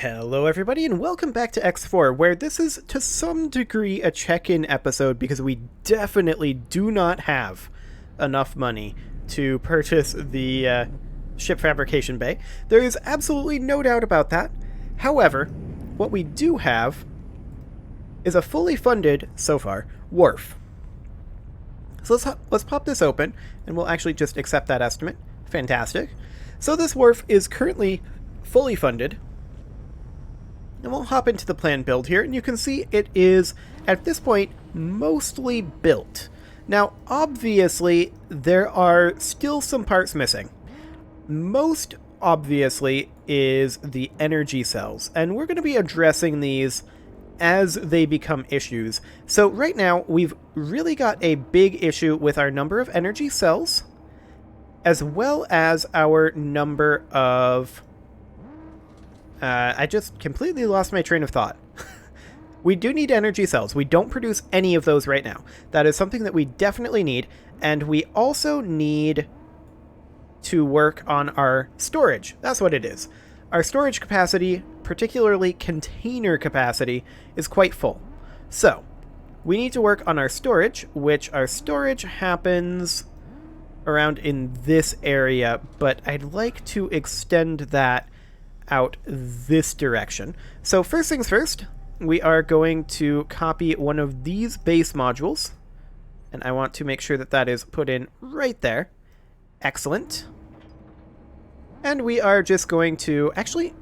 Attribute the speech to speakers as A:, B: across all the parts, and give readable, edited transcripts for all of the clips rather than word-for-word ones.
A: Hello everybody and welcome back to X4, where this is to some degree a check-in episode because we definitely do not have enough money to purchase the ship fabrication bay. There is absolutely no doubt about that. However, what we do have is a fully funded, so far, wharf. So let's pop this open and we'll actually just accept that estimate. Fantastic. So this wharf is currently fully funded. And we'll hop into the plan build here, and you can see it is, at this point, mostly built. Now, obviously, there are still some parts missing. Most obviously is the energy cells, and we're going to be addressing these as they become issues. So right now, we've really got a big issue with our number of energy cells, as well as our number of... I just completely lost my train of thought. We do need energy cells. We don't produce any of those right now. That is something that we definitely need. And we also need to work on our storage. That's what it is. Our storage capacity, particularly container capacity, is quite full. So, we need to work on our storage, which our storage happens around in this area, but I'd like to extend that out this direction. So first things first, we are going to copy one of these base modules, and I want to make sure that that is put in right there. Excellent. And we are just going to... Actually,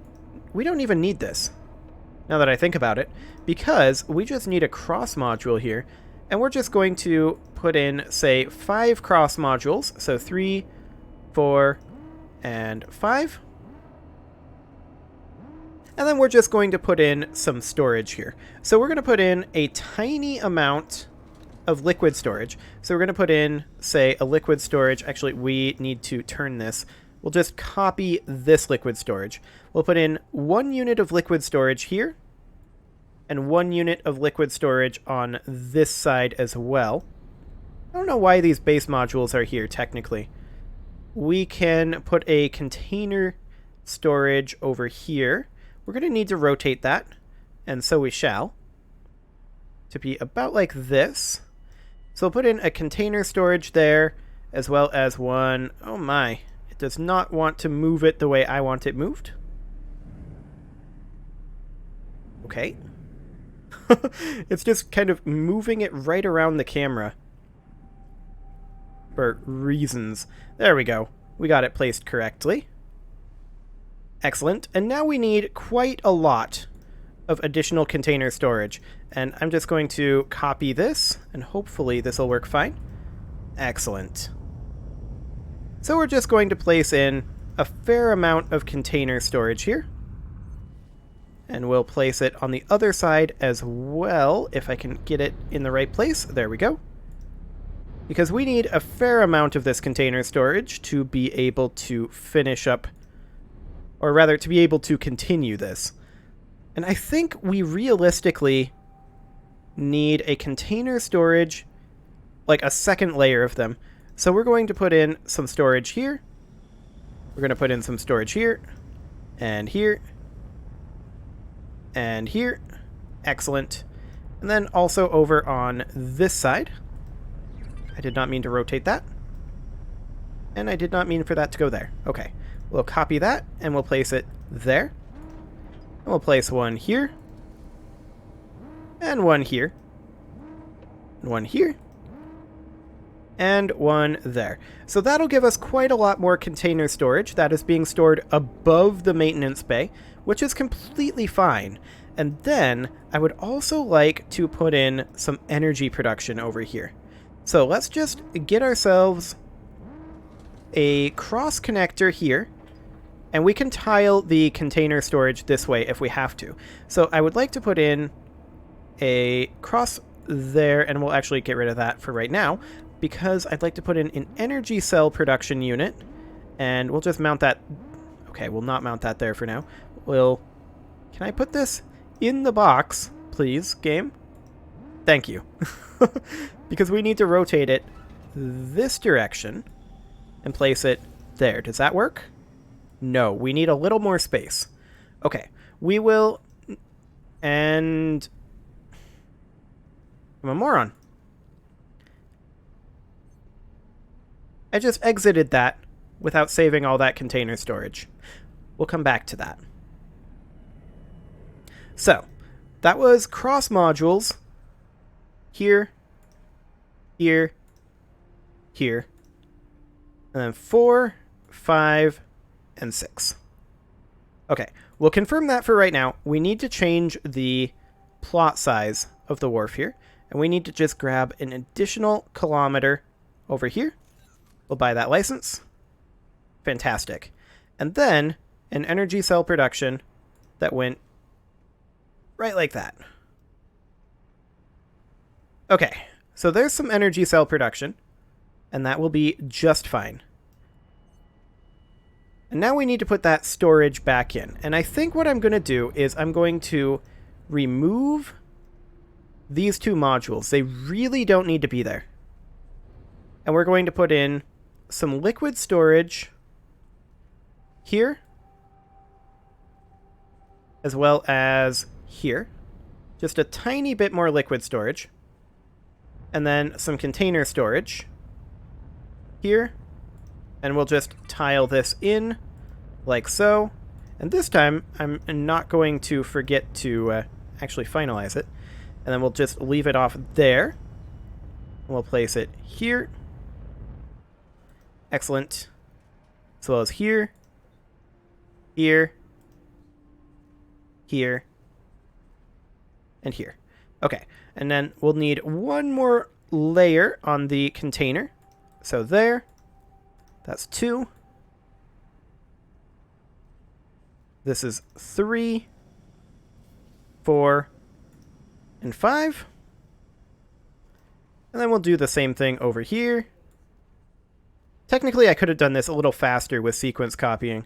A: we don't even need this, now that I think about it, because we just need a cross module here, and we're just going to put in, say, 5 cross modules, so 3, 4, and 5. And then we're just going to put in some storage here. So we're going to put in a tiny amount of liquid storage. So we're going to put in, say, a liquid storage. Actually, we need to turn this. We'll just copy this liquid storage. We'll put in 1 unit of liquid storage here, and 1 unit of liquid storage on this side as well. I don't know why these base modules are here, technically. We can put a container storage over here. We're going to need to rotate that, and so we shall, to be about like this. So we'll put in a container storage there, as well as one... Oh my, it does not want to move it the way I want it moved. Okay. It's just kind of moving it right around the camera. For reasons. There we go. We got it placed correctly. Excellent. And now we need quite a lot of additional container storage. And I'm just going to copy this, and hopefully this will work fine. Excellent. So we're just going to place in a fair amount of container storage here. And we'll place it on the other side as well, if I can get it in the right place. There we go. Because we need a fair amount of this container storage to be able to finish up, or rather, to be able to continue this. And I think we realistically need a container storage, like a second layer of them. So we're going to put in some storage here. We're going to put in some storage here, and here, and here. Excellent. And then also over on this side. I did not mean to rotate that. And I did not mean for that to go there. Okay. We'll copy that, and we'll place it there. And we'll place one here. And one here. And one here. And one there. So that'll give us quite a lot more container storage. That is being stored above the maintenance bay, which is completely fine. And then I would also like to put in some energy production over here. So let's just get ourselves a cross connector here. And we can tile the container storage this way if we have to. So I would like to put in a cross there, and we'll actually get rid of that for right now, because I'd like to put in an energy cell production unit, and we'll just mount that. Okay, we'll not mount that there for now. Can I put this in the box, please, game? Thank you. Because we need to rotate it this direction and place it there. Does that work? No, we need a little more space. Okay, We will... And... I'm a moron. I just exited that without saving all that container storage. We'll come back to that. So, that was cross modules. Here, here, here. And then 4, 5, and 6. Okay, we'll confirm that for right now. We need to change the plot size of the wharf here. And we need to just grab an additional kilometer over here. We'll buy that license. Fantastic. And then an energy cell production that went right like that. Okay, so there's some energy cell production, and that will be just fine. And now we need to put that storage back in. And I think what I'm going to do is I'm going to remove these two modules. They really don't need to be there. And we're going to put in some liquid storage here, as well as here. Just a tiny bit more liquid storage. And then some container storage here. And we'll just tile this in like so. And this time, I'm not going to forget to actually finalize it. And then we'll just leave it off there. And we'll place it here. Excellent. As well as here. Here. Here. And here. Okay. And then we'll need one more layer on the container. So there. That's 2. This is 3, 4, and 5. And then we'll do the same thing over here. Technically, I could have done this a little faster with sequence copying,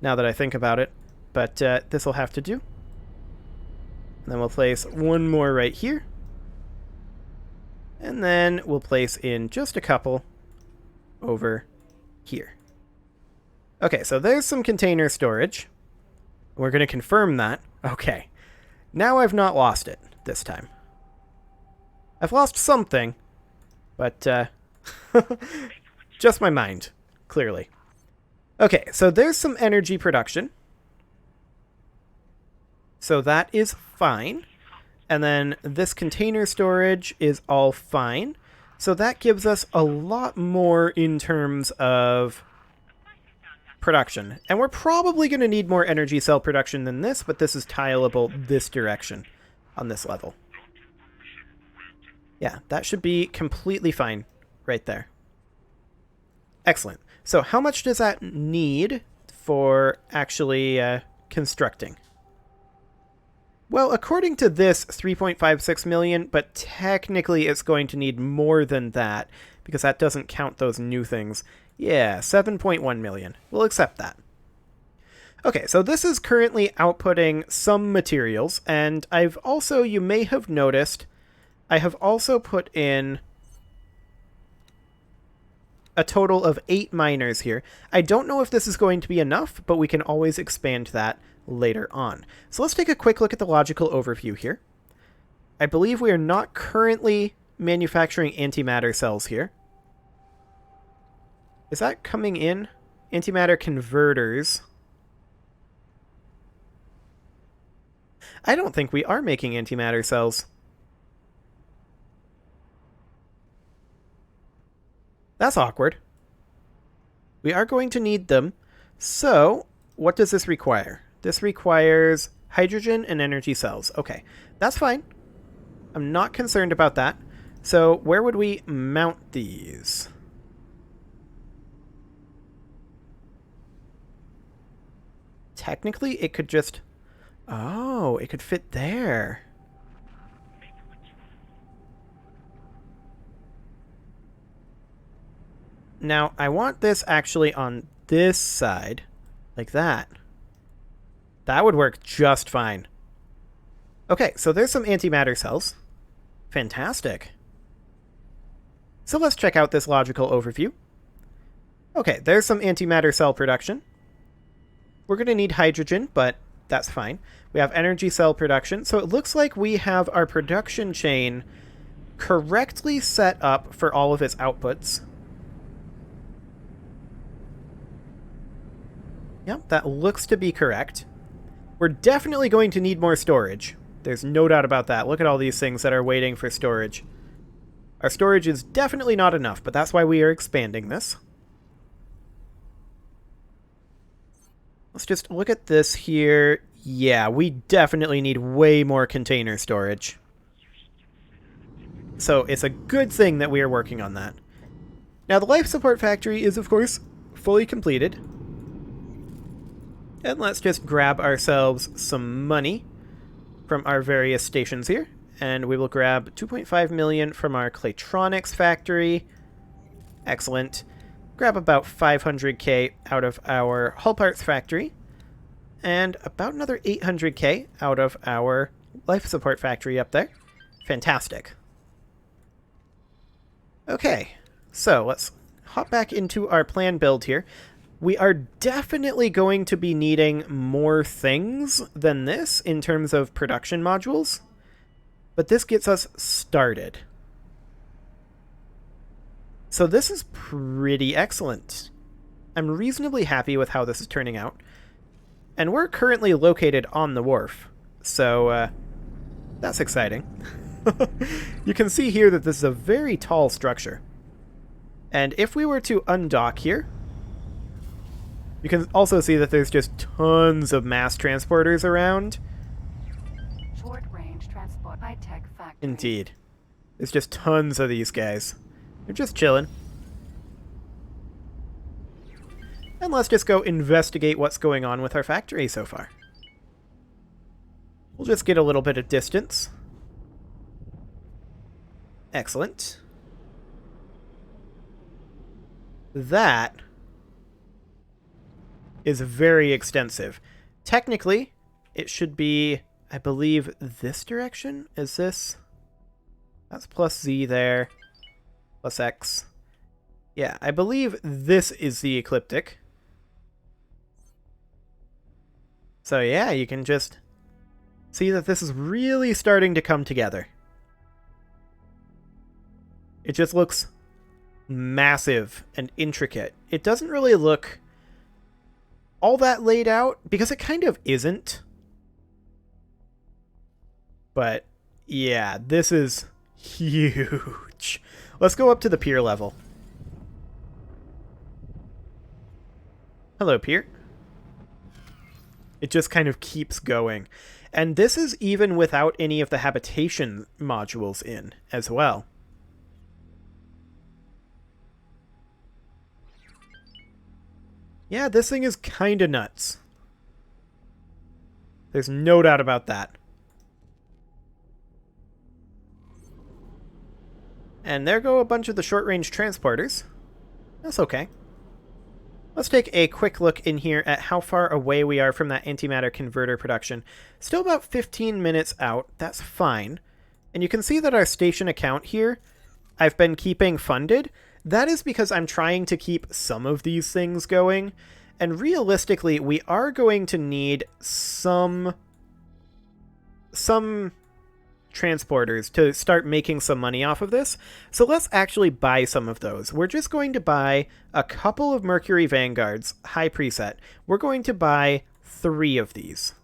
A: now that I think about it. But this will have to do. And then we'll place one more right here. And then we'll place in just a couple over here. Okay, so there's some container storage. We're going to confirm that. Okay. Now I've not lost it this time. I've lost something, but just my mind, clearly. Okay, so there's some energy production. So that is fine. And then this container storage is all fine. So that gives us a lot more in terms of production. And we're probably going to need more energy cell production than this, but this is tileable this direction on this level. Yeah, that should be completely fine right there. Excellent. So how much does that need for actually constructing? Well, according to this, 3.56 million, but technically it's going to need more than that because that doesn't count those new things. Yeah, 7.1 million. We'll accept that. Okay, so this is currently outputting some materials, and I've also, you may have noticed, I have also put in a total of 8 miners here. I don't know if this is going to be enough, but we can always expand that later on. So let's take a quick look at the logical overview here. I believe we are not currently manufacturing antimatter cells here. Is that coming in? Antimatter converters. I don't think we are making antimatter cells. That's awkward. We are going to need them. So, what does this require? This requires hydrogen and energy cells. Okay, that's fine. I'm not concerned about that. So, where would we mount these? Technically, it could just... Oh, it could fit there. Now, I want this actually on this side, like that. That would work just fine. Okay, so there's some antimatter cells. Fantastic. So let's check out this logical overview. Okay, there's some antimatter cell production. We're going to need hydrogen, but That's fine. We have energy cell production. So it looks like we have our production chain correctly set up for all of its outputs. Yep, that looks to be correct. We're definitely going to need more storage. There's no doubt about that. Look at all these things that are waiting for storage. Our storage is definitely not enough, but that's why we are expanding this. Let's just look at this here. Yeah, we definitely need way more container storage. So it's a good thing that we are working on that. Now the life support factory is, of course, fully completed. And let's just grab ourselves some money from our various stations here. And we will grab 2.5 million from our Claytronics factory. Excellent. Grab about 500k out of our hull parts factory. And about another 800k out of our life support factory up there. Fantastic. Okay, so let's hop back into our plan build here. We are definitely going to be needing more things than this in terms of production modules, but this gets us started. So this is pretty excellent. I'm reasonably happy with how this is turning out. And we're currently located on the wharf, so that's exciting. You can see here that this is a very tall structure. And if we were to undock here, you can also see that there's just tons of mass transporters around.
B: Short-range transport high-tech factory.
A: Indeed. There's just tons of these guys. They're just chilling. And let's just go investigate what's going on with our factory so far. We'll just get a little bit of distance. Excellent. That is very extensive. Technically, it should be, I believe, this direction. Is this? That's plus Z there. Plus X. Yeah, I believe this is the ecliptic. So yeah, you can just see that this is really starting to come together. It just looks massive and intricate. It doesn't really look all that laid out, because it kind of isn't. But yeah, this is huge. Let's go up to the pier level. Hello, pier. It just kind of keeps going. And this is even without any of the habitation modules in as well. Yeah, this thing is kinda nuts. There's no doubt about that. And there go a bunch of the short-range transporters. That's okay. Let's take a quick look in here at how far away we are from that antimatter converter production. Still about 15 minutes out. That's fine. And you can see that our station account here, I've been keeping funded. That is because I'm trying to keep some of these things going. And realistically, we are going to need some transporters to start making some money off of this. So let's actually buy some of those. We're just going to buy a couple of Mercury Vanguards, high preset. We're going to buy 3 of these.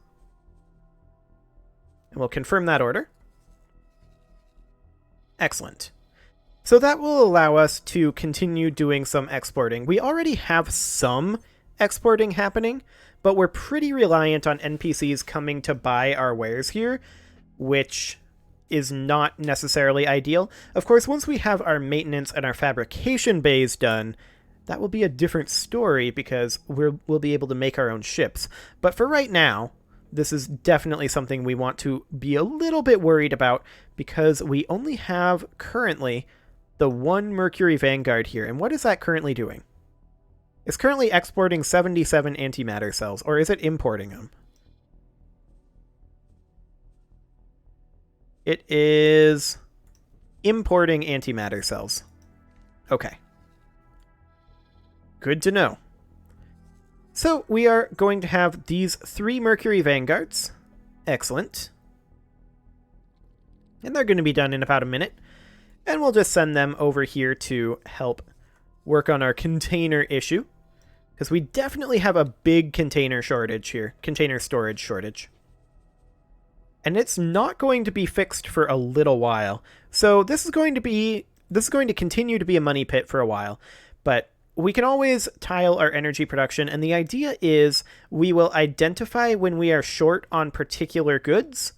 A: And we'll confirm that order. Excellent. So that will allow us to continue doing some exporting. We already have some exporting happening, but we're pretty reliant on NPCs coming to buy our wares here, which is not necessarily ideal. Of course, once we have our maintenance and our fabrication bays done, that will be a different story because we'll be able to make our own ships. But for right now, this is definitely something we want to be a little bit worried about because we only have currently the 1 Mercury Vanguard here. And what is that currently doing? It's currently exporting 77 antimatter cells, or is it importing them? It is importing antimatter cells. Okay. Good to know. So we are going to have these 3 Mercury Vanguards. Excellent. And they're going to be done in about a minute. And we'll just send them over here to help work on our container issue. Because we definitely have a big container shortage here. Container storage shortage. And it's not going to be fixed for a little while. So this is going to continue to be a money pit for a while. But we can always tile our energy production, and the idea is we will identify when we are short on particular goods,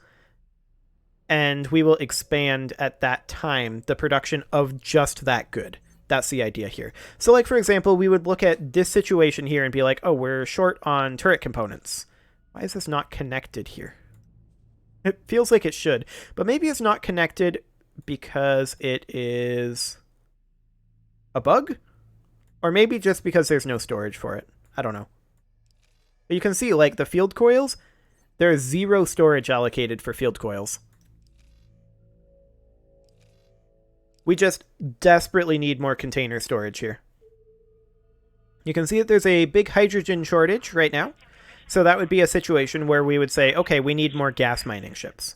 A: and we will expand at that time the production of just that good. That's the idea here. So like, for example, we would look at this situation here and be like, oh, we're short on turret components. Why is this not connected here? It feels like it should, but maybe it's not connected because it is a bug? Or maybe just because there's no storage for it. I don't know. But you can see, like, the field coils, there is 0 storage allocated for field coils. We just desperately need more container storage here. You can see that there's a big hydrogen shortage right now. So that would be a situation where we would say, okay, we need more gas mining ships.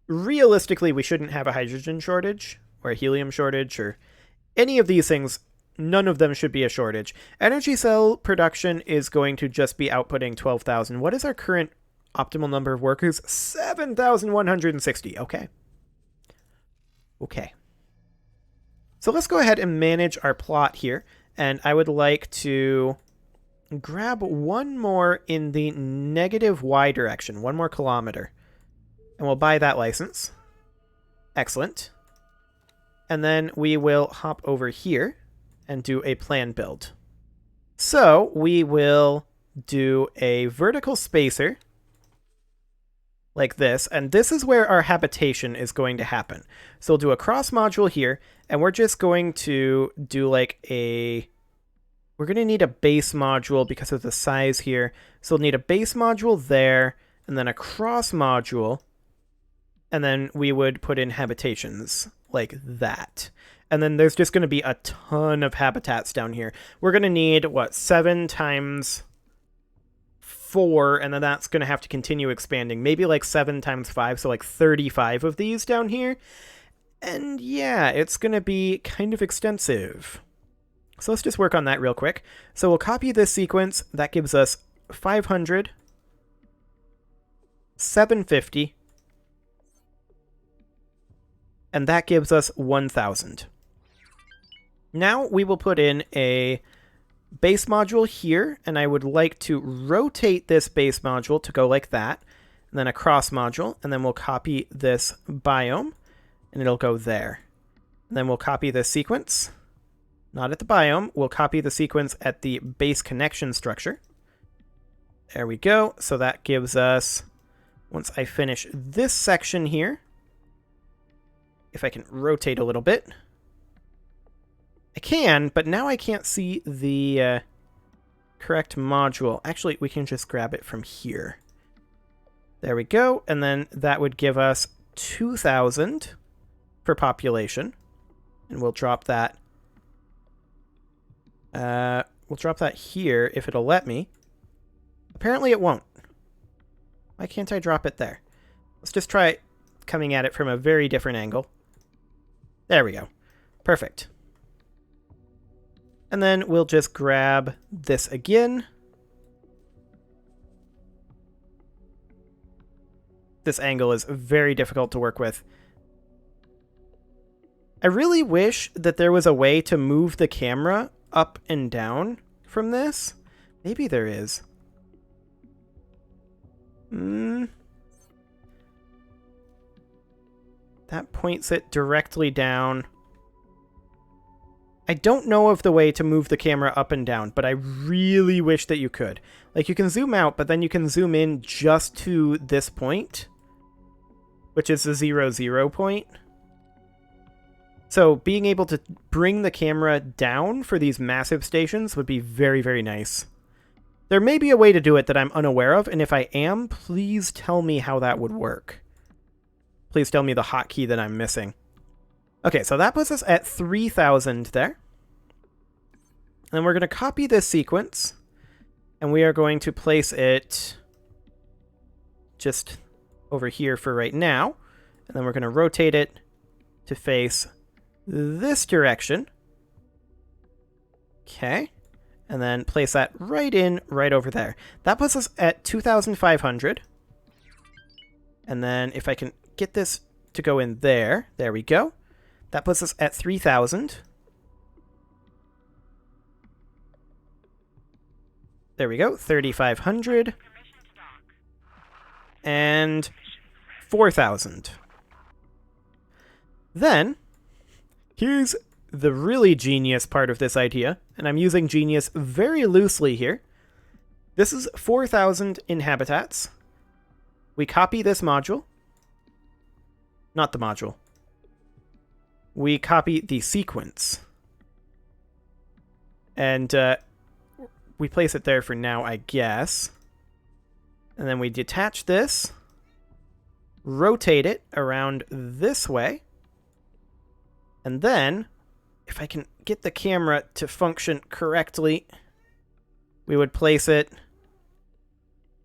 A: Realistically, we shouldn't have a hydrogen shortage, or a helium shortage, or any of these things. None of them should be a shortage. Energy cell production is going to just be outputting 12,000. What is our current optimal number of workers? 7,160. Okay. Okay. So let's go ahead and manage our plot here. And I would like to grab one more in the negative y direction. 1 more kilometer. And we'll buy that license. Excellent. And then we will hop over here and do a plan build. So we will do a vertical spacer like this, and this is where our habitation is going to happen. So we'll do a cross module here, and we're just going to do like we're going to need a base module because of the size here. So we'll need a base module there, and then a cross module, and then we would put in habitations like that. And then there's just going to be a ton of habitats down here. We're going to need, what, 7 times 4, and then that's going to have to continue expanding. Maybe like 7 times 5, so like 35 of these down here. And yeah, it's going to be kind of extensive. So let's just work on that real quick. So we'll copy this sequence. That gives us 500, 750, and that gives us 1,000. Now we will put in a base module here, and I would like to rotate this base module to go like that, and then a cross module, and then we'll copy this biome, and it'll go there. And then we'll copy this sequence, not at the biome, we'll copy the sequence at the base connection structure. There we go. So that gives us, once I finish this section here, if I can rotate a little bit. I can, but now I can't see the correct module. Actually, we can just grab it from here. There we go. And then that would give us 2,000 for population. And we'll drop that. We'll drop that here if it'll let me. Apparently it won't. Why can't I drop it there? Let's just try coming at it from a very different angle. There we go. Perfect. And then we'll just grab this again. This angle is very difficult to work with. I really wish that there was a way to move the camera up and down from this. Maybe there is. That points it directly down. I don't know of the way to move the camera up and down, but I really wish that you could. Like, you can zoom out, but then you can zoom in just to this point, which is the 0, 0 point. So being able to bring the camera down for these massive stations would be very, very nice. There may be a way to do it that I'm unaware of, and if I am, please tell me how that would work. Please tell me the hotkey that I'm missing. Okay, so that puts us at 3,000 there. And we're going to copy this sequence. And we are going to place it just over here for right now. And then we're going to rotate it to face this direction. Okay. And then place that right over there. That puts us at 2,500. And then if I can get this to go in there, there we go. That puts us at 3,000. There we go, 3,500. And 4,000. Then, here's the really genius part of this idea, and I'm using genius very loosely here. This is 4,000 in habitats. We copy this module. Not the module. We copy the sequence. And we place it there for now, I guess. And then we detach this. Rotate it around this way. And then, if I can get the camera to function correctly, we would place it,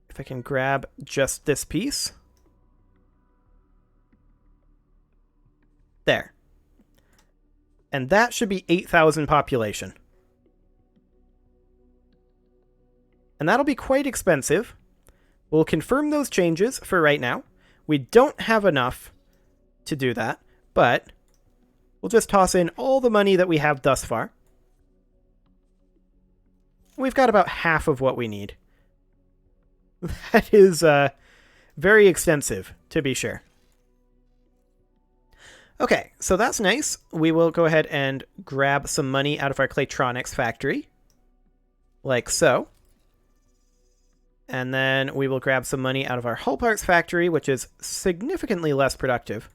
A: if I can grab just this piece. There. And that should be 8,000 population. And that'll be quite expensive. We'll confirm those changes for right now. We don't have enough to do that, but we'll just toss in all the money that we have thus far. We've got about half of what we need. That is very extensive, to be sure. Okay, so that's nice. We will go ahead and grab some money out of our Claytronics factory. Like so. And then we will grab some money out of our hull parts factory, which is significantly less productive.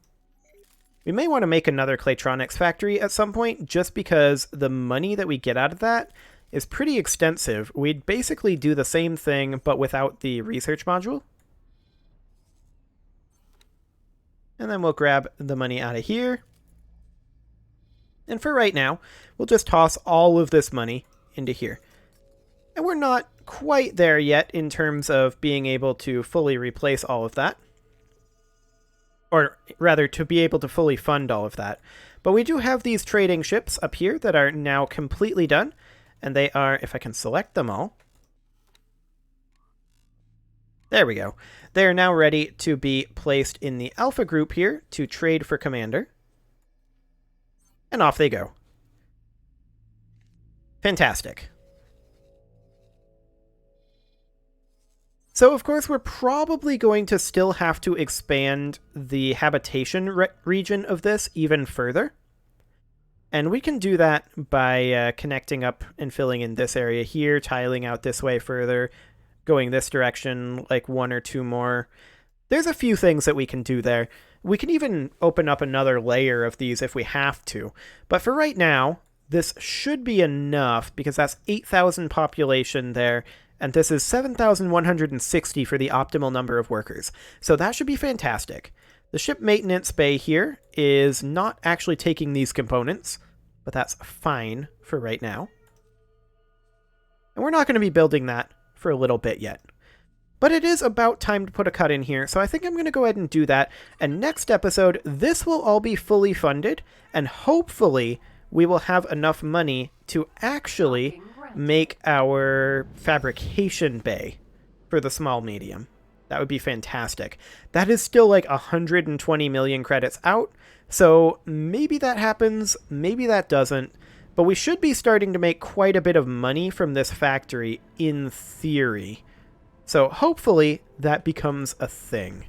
A: We may want to make another Claytronics factory at some point, just because the money that we get out of that is pretty extensive. We'd basically do the same thing, but without the research module. And then we'll grab the money out of here. And for right now, we'll just toss all of this money into here. And we're not quite there yet in terms of being able to fully replace all of that. Or rather, to be able to fully fund all of that. But we do have these trading ships up here that are now completely done. And they are, if I can select them all. There we go. They are now ready to be placed in the Alpha group here to trade for Commander. And off they go. Fantastic. So, of course, we're probably going to still have to expand the habitation region of this even further. And we can do that by connecting up and filling in this area here, tiling out this way further, going this direction, like one or two more. There's a few things that we can do there. We can even open up another layer of these if we have to. But for right now, this should be enough, because that's 8,000 population there, and this is 7,160 for the optimal number of workers. So that should be fantastic. The ship maintenance bay here is not actually taking these components, but that's fine for right now. And we're not going to be building that for a little bit yet. But it is about time to put a cut in here, so I think I'm going to go ahead and do that. And next episode, this will all be fully funded, and hopefully we will have enough money to actually make our fabrication bay for the small medium. That would be fantastic. That is still like 120 million credits out, so maybe that happens, maybe that doesn't, but we should be starting to make quite a bit of money from this factory in theory. So hopefully that becomes a thing.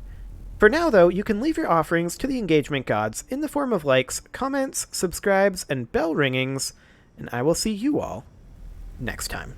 A: For now, though, you can leave your offerings to the engagement gods in the form of likes, comments, subscribes, and bell ringings, and I will see you all next time.